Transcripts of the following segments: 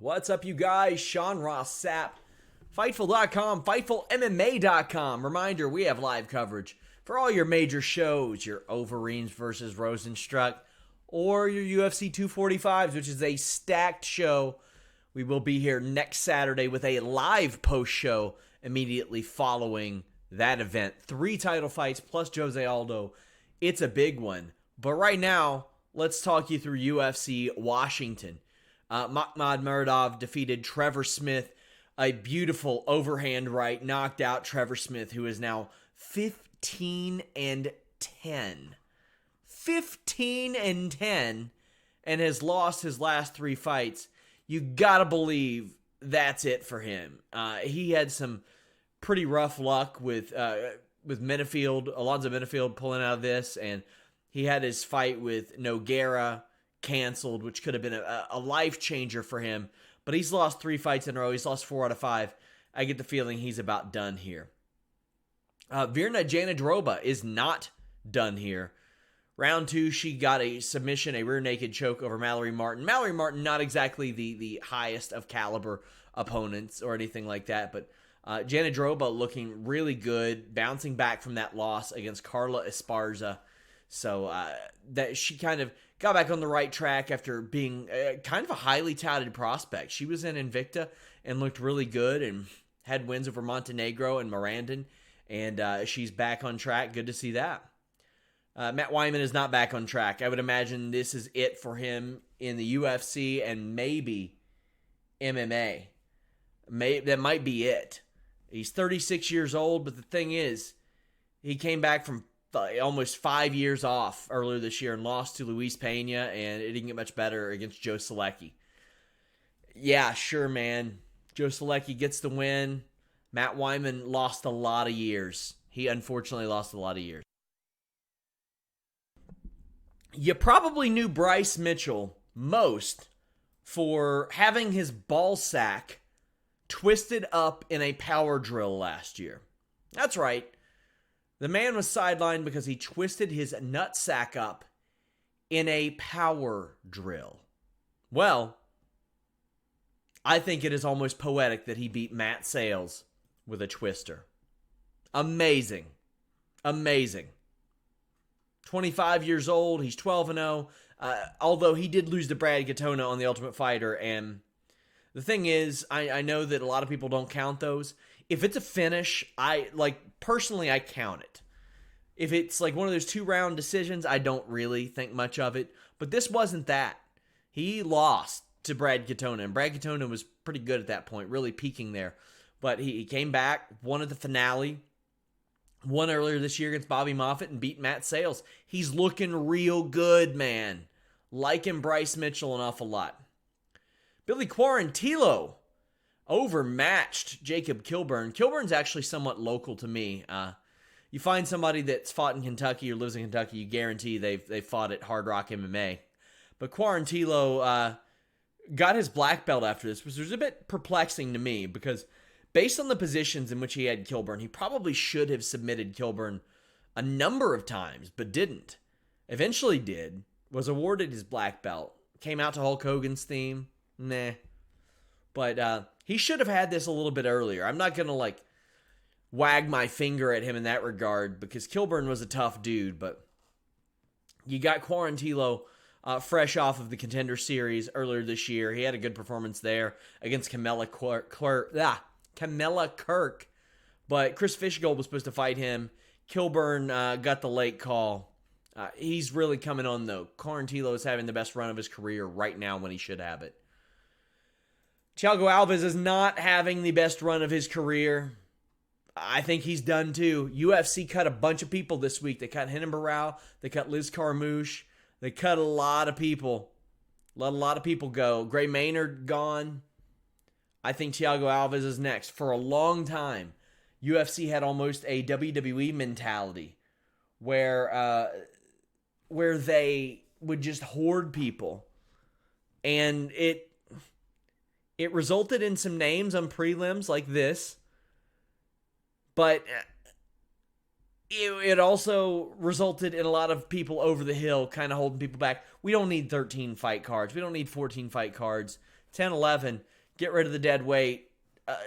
What's up, you guys? Sean Ross Sapp, Fightful.com, FightfulMMA.com. Reminder, we have live coverage for all your major shows, your OVEREEM'S versus Rozenstruik, or your UFC 245s, which is a stacked show. We will be here next Saturday with a live post show immediately following that event. 3 title fights plus Jose Aldo. It's a big one. But right now, let's talk you through UFC Washington. Murdock defeated Trevor Smith. A beautiful overhand right knocked out Trevor Smith, who is now 15-10. 15-10 and has lost his last 3 fights. You gotta believe that's it for him. He had some pretty rough luck with Menifield, Alonzo Menifield pulling out of this, and he had his fight with Nogueira canceled, which could have been a life changer for him. But he's lost 3 fights in a row. He's lost 4 out of 5. I get the feeling he's about done here. Virna Jandiroba is not done here. Round 2, she got a submission, a rear naked choke over Mallory Martin. Mallory Martin, not exactly the highest of caliber opponents or anything like that, but Jandiroba looking really good, bouncing back from that loss against Carla Esparza. So that she kind of got back on the right track after being kind of a highly touted prospect. She was in Invicta and looked really good and had wins over Montenegro and Morandin, and she's back on track. Good to see that. Matt Wiman is not back on track. I would imagine this is it for him in the UFC and maybe MMA. That might be it. He's 36 years old, but the thing is, he came back from almost 5 years off earlier this year and lost to Luis Pena, and it didn't get much better against Joe Solecki. Yeah, sure, man. Joe Solecki gets the win. Matt Wiman lost a lot of years. He unfortunately lost a lot of years. You probably knew Bryce Mitchell most for having his ball sack twisted up in a power drill last year. That's right. The man was sidelined because he twisted his nut sack up in a power drill. Well, I think it is almost poetic that he beat Matt Sales with a twister. Amazing. Amazing. 25 years old. He's 12-0. Although he did lose to Brad Katona on The Ultimate Fighter. And the thing is, I know that a lot of people don't count those. If it's a finish, personally, I count it. If it's like one of those 2-round decisions, I don't really think much of it. But this wasn't that. He lost to Brad Katona, and Brad Katona was pretty good at that point, really peaking there. But he came back, won at the finale, won earlier this year against Bobby Moffitt, and beat Matt Sales. He's looking real good, man. Liking Bryce Mitchell an awful lot. Billy Quarantillo overmatched Jacob Kilburn. Kilburn's actually somewhat local to me. You find somebody that's fought in Kentucky or lives in Kentucky, you guarantee they've fought at Hard Rock MMA. But Quarantillo got his black belt after this, which was a bit perplexing to me because based on the positions in which he had Kilburn, he probably should have submitted Kilburn a number of times, but didn't. Eventually did, was awarded his black belt, came out to Hulk Hogan's theme, nah. But he should have had this a little bit earlier. I'm not going to wag my finger at him in that regard because Kilburn was a tough dude, but you got Quarantillo fresh off of the Contender Series earlier this year. He had a good performance there against Camilla Kirk, but Chris Fishgold was supposed to fight him. Kilburn got the late call. He's really coming on, though. Quarantillo is having the best run of his career right now when he should have it. Thiago Alves is not having the best run of his career. I think he's done too. UFC cut a bunch of people this week. They cut Renan Barão. They cut Liz Carmouche. They cut a lot of people. Let a lot of people go. Gray Maynard gone. I think Thiago Alves is next. For a long time, UFC had almost a WWE mentality where they would just hoard people. And it resulted in some names on prelims like this. But it also resulted in a lot of people over the hill kind of holding people back. We don't need 13 fight cards. We don't need 14 fight cards. 10-11. Get rid of the dead weight.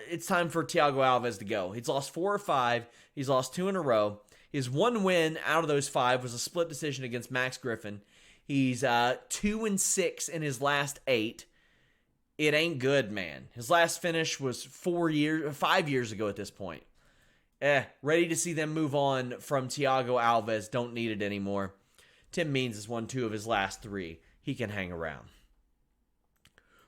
It's time for Thiago Alves to go. He's lost 4 or 5. He's lost 2 in a row. His one win out of those 5 was a split decision against Max Griffin. He's 2-6 in his last 8. It ain't good, man. His last finish was 5 years ago at this point. Ready to see them move on from Thiago Alves. Don't need it anymore. Tim Means has won 2 of his last 3. He can hang around.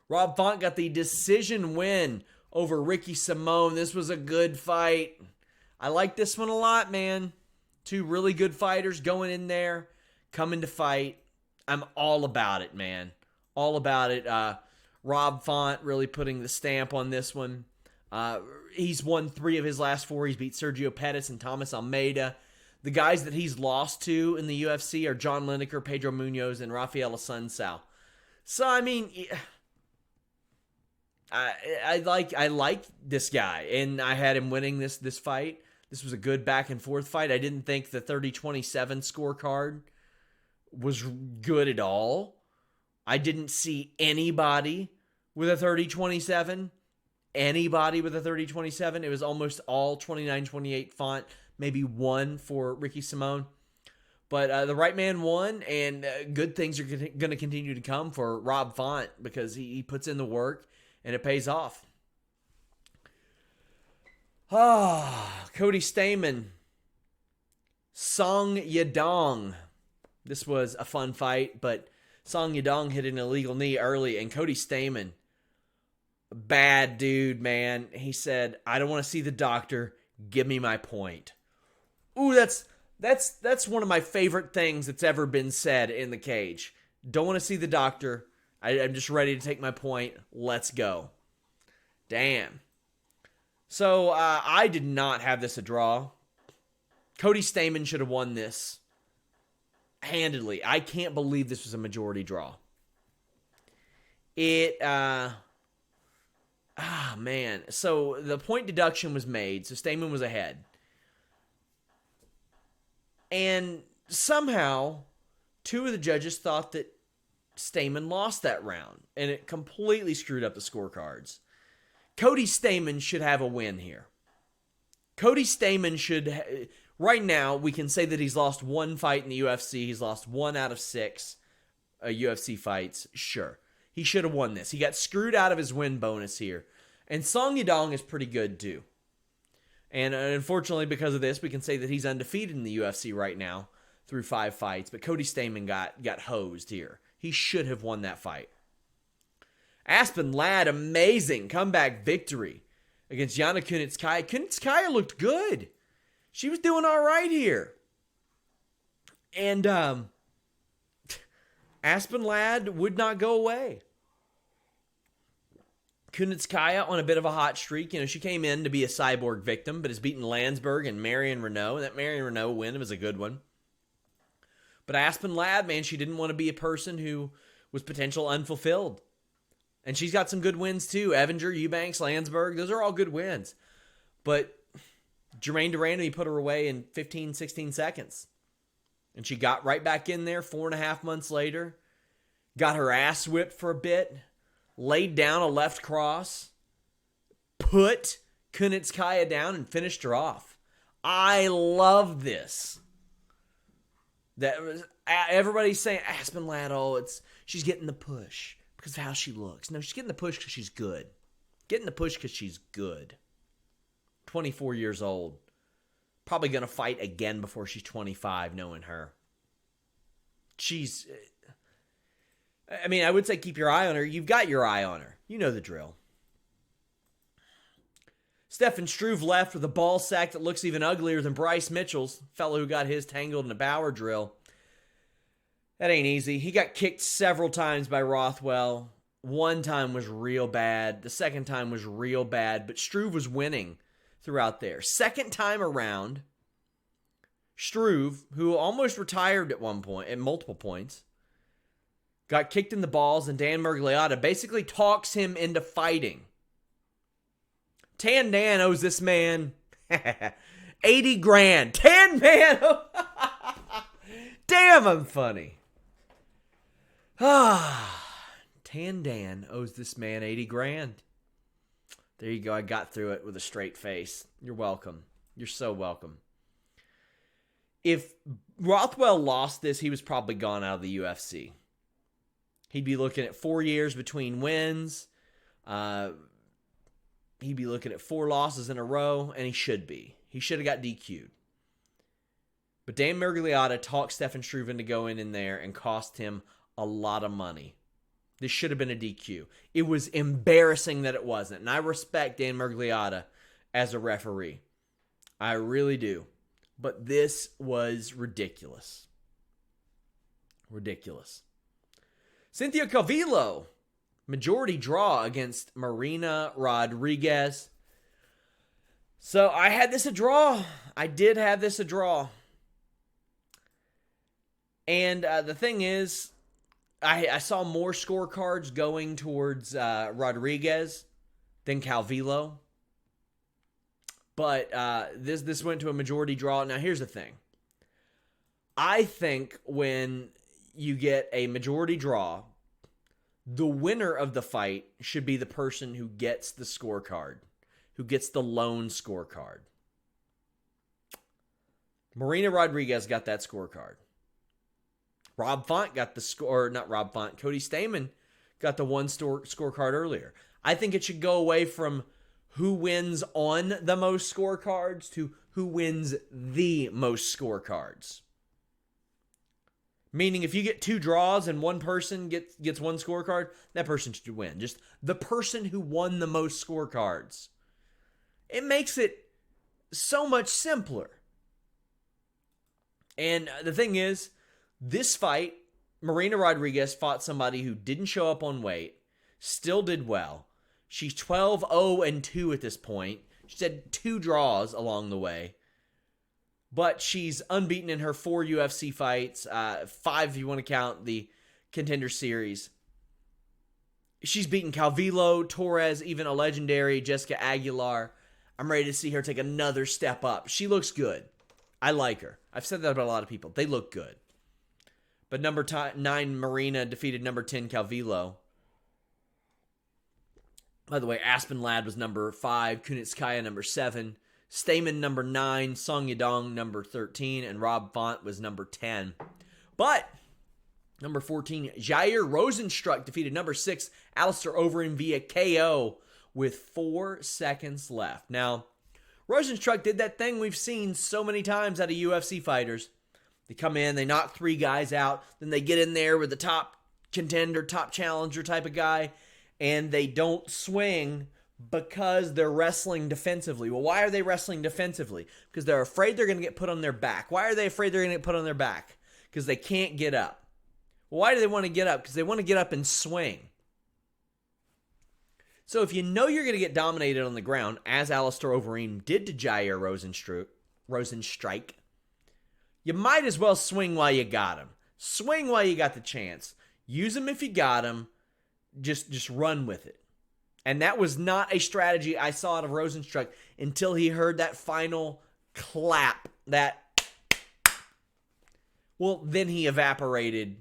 Rob Font got the decision win over Ricky Simone. This was a good fight. I like this one a lot, man. 2 really good fighters going in there, coming to fight. I'm all about it, man. All about it. Rob Font really putting the stamp on this one. He's won 3 of his last 4. He's beat Sergio Pettis and Thomas Almeida. The guys that he's lost to in the UFC are John Lineker, Pedro Munoz, and Rafael Assunção. So, I mean, I like this guy, and I had him winning this fight. This was a good back-and-forth fight. I didn't think the 30-27 scorecard was good at all. I didn't see anybody with a 30-27. Anybody with a 30-27. It was almost all 29-28 Font. Maybe 1 for Ricky Simone. But the right man won, and good things are going to continue to come for Rob Font because he puts in the work, and it pays off. Cody Stamann. Song Yadong. This was a fun fight, but Song Yadong hit an illegal knee early, and Cody Stamann, bad dude, man. He said, I don't want to see the doctor. Give me my point. Ooh, that's one of my favorite things that's ever been said in the cage. Don't want to see the doctor. I'm just ready to take my point. Let's go. Damn. So, I did not have this a draw. Cody Stamann should have won this handedly. I can't believe this was a majority draw. Man. So, the point deduction was made, so Stamann was ahead. And somehow, 2 of the judges thought that Stamann lost that round, and it completely screwed up the scorecards. Cody Stamann should have a win here. Cody Stamann should... Right now, we can say that he's lost 1 fight in the UFC. He's lost 1 out of 6 UFC fights. Sure. He should have won this. He got screwed out of his win bonus here. And Song Yadong is pretty good, too. And unfortunately, because of this, we can say that he's undefeated in the UFC right now through 5 fights. But Cody Stamann got hosed here. He should have won that fight. Aspen Ladd, amazing comeback victory against Yana Kunitskaya. Kunitskaya looked good. She was doing all right here. And Aspen Ladd would not go away. Kunitskaya on a bit of a hot streak. You know, she came in to be a cyborg victim, but has beaten Landsberg and Marion Renault. That Marion Renault win was a good one. But Aspen Ladd, man, she didn't want to be a person who was potential unfulfilled. And she's got some good wins too. Evinger, Eubanks, Landsberg, those are all good wins. But Jermaine Durando, he put her away in 15, 16 seconds. And she got right back in there 4.5 months later. Got her ass whipped for a bit. Laid down a left cross. Put Kunitskaya down and finished her off. I love this. That was everybody's saying Aspen Ladd, she's getting the push because of how she looks. No, she's getting the push because she's good. Getting the push because she's good. 24 years old. Probably going to fight again before she's 25, knowing her. I would say keep your eye on her. You've got your eye on her. You know the drill. Stefan Struve left with a ball sack that looks even uglier than Bryce Mitchell's, fellow who got his tangled in a Bauer drill. That ain't easy. He got kicked several times by Rothwell. One time was real bad. The second time was real bad, but Struve was winning throughout there. Second time around, Struve, who almost retired at one point, at multiple points, got kicked in the balls, and Dan Murgliata basically talks him into fighting. Tan Dan owes this man 80 grand. Tan Man! Damn, I'm funny. Tan Pandan owes this man 80 grand. There you go. I got through it with a straight face. You're welcome. You're so welcome. If Rothwell lost this, he was probably gone out of the UFC. He'd be looking at 4 years between wins. He'd be looking at 4 losses in a row, and he should be. He should have got DQ'd. But Dan Miragliotta talked Stefan Struve into going in there and cost him a lot of money. This should have been a DQ. It was embarrassing that it wasn't. And I respect Dan Miragliotta as a referee. I really do. But this was ridiculous. Ridiculous. Cynthia Calvillo, majority draw against Marina Rodriguez. So I had this a draw. I did have this a draw. And the thing is, I saw more scorecards going towards Rodriguez than Calvillo. But this went to a majority draw. Now, here's the thing. I think when you get a majority draw, the winner of the fight should be the person who gets the scorecard, who gets the lone scorecard. Marina Rodriguez got that scorecard. Rob Font got the score, not Rob Font, Cody Stamann got the one scorecard earlier. I think it should go away from who wins on the most scorecards to who wins the most scorecards. Meaning if you get 2 draws and one person gets one scorecard, that person should win. Just the person who won the most scorecards. It makes it so much simpler. And the thing is, this fight, Marina Rodriguez fought somebody who didn't show up on weight, still did well. She's 12-0-2 at this point. She's had 2 draws along the way. But she's unbeaten in her 4 UFC fights, 5 if you want to count the Contender Series. She's beaten Calvillo, Torres, even a legendary Jessica Aguilar. I'm ready to see her take another step up. She looks good. I like her. I've said that about a lot of people. They look good. But number 9 Marina defeated number 10 Calvillo. By the way, Aspen Ladd was number 5, Kunitskaya number 7, Stamann number 9, Song Yadong number 13, and Rob Font was number 10. But number 14, Jair Rozenstruik defeated number 6, Alistair Overeem via KO with 4 seconds left. Now, Rozenstruik did that thing we've seen so many times out of UFC fighters. They come in, they knock 3 guys out, then they get in there with the top contender, top challenger type of guy, and they don't swing because they're wrestling defensively. Well, why are they wrestling defensively? Because they're afraid they're going to get put on their back. Why are they afraid they're going to get put on their back? Because they can't get up. Well, why do they want to get up? Because they want to get up and swing. So if you know you're going to get dominated on the ground, as Alistair Overeem did to Jair Rozenstruik, you might as well swing while you got him. Swing while you got the chance. Use him if you got him. Just run with it. And that was not a strategy I saw out of Rozenstruik until he heard that final clap. Well, then he evaporated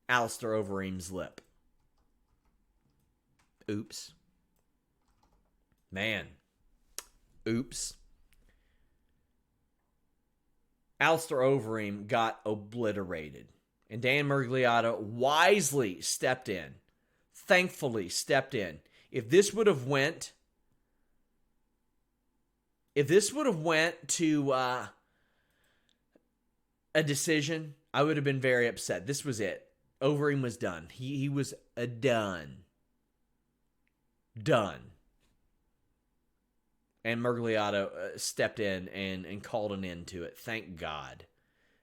Alistair Overeem's lip. Oops. Man. Oops. Alistair Overeem got obliterated. And Dan Miragliotta wisely stepped in. Thankfully stepped in. If this would have went to a decision, I would have been very upset. This was it. Overeem was done. He was done. Done. And Miragliotta stepped in and called an end to it. Thank God.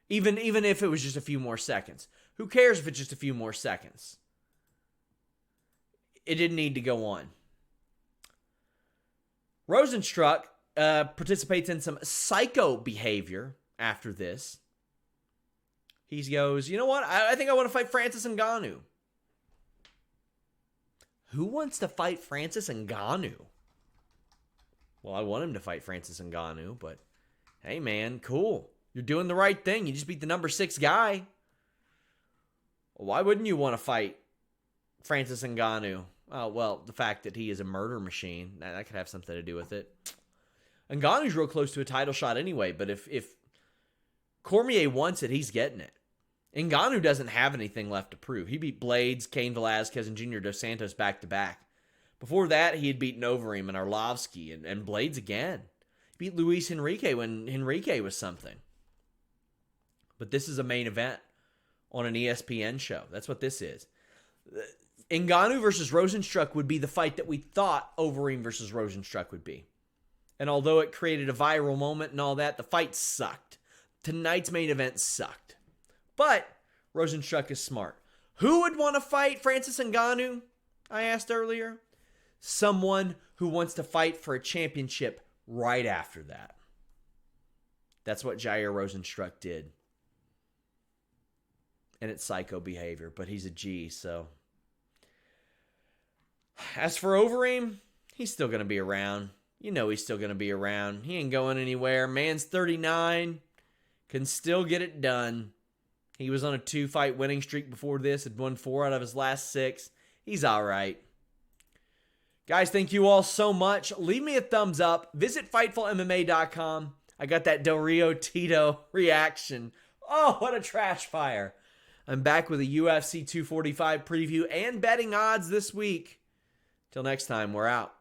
Even if it was just a few more seconds. Who cares if it's just a few more seconds? It didn't need to go on. Rozenstruik participates in some psycho behavior after this. He goes, you know what? I think I want to fight Francis Ngannou. Who wants to fight Francis Ngannou? Well, I want him to fight Francis Ngannou, but hey, man, cool. You're doing the right thing. You just beat the number 6 guy. Well, why wouldn't you want to fight Francis Ngannou. Oh, well, the fact that he is a murder machine, that could have something to do with it. Ngannou's real close to a title shot anyway, but if Cormier wants it, he's getting it. Ngannou doesn't have anything left to prove. He beat Blades, Cain Velasquez, and Junior Dos Santos back-to-back. Before that, he had beaten Overeem and Arlovsky and Blades again. He beat Luis Henrique when Henrique was something. But this is a main event on an ESPN show. That's what this is. Ngannou versus Rozeinstruik would be the fight that we thought Overeem versus Rozenstruik would be. And although it created a viral moment and all that, the fight sucked. Tonight's main event sucked. But Rozenstruik is smart. Who would want to fight Francis Ngannou? I asked earlier. Someone who wants to fight for a championship right after that. That's what Jair Rozenstruik did. And it's psycho behavior, but he's a G, so. As for Overeem, he's still going to be around. You know he's still going to be around. He ain't going anywhere. Man's 39. Can still get it done. He was on a 2-fight winning streak before this. Had won 4 out of his last 6. He's all right. Guys, thank you all so much. Leave me a thumbs up. Visit FightfulMMA.com. I got that Del Rio Tito reaction. Oh, what a trash fire. I'm back with a UFC 245 preview and betting odds this week. Till next time, we're out.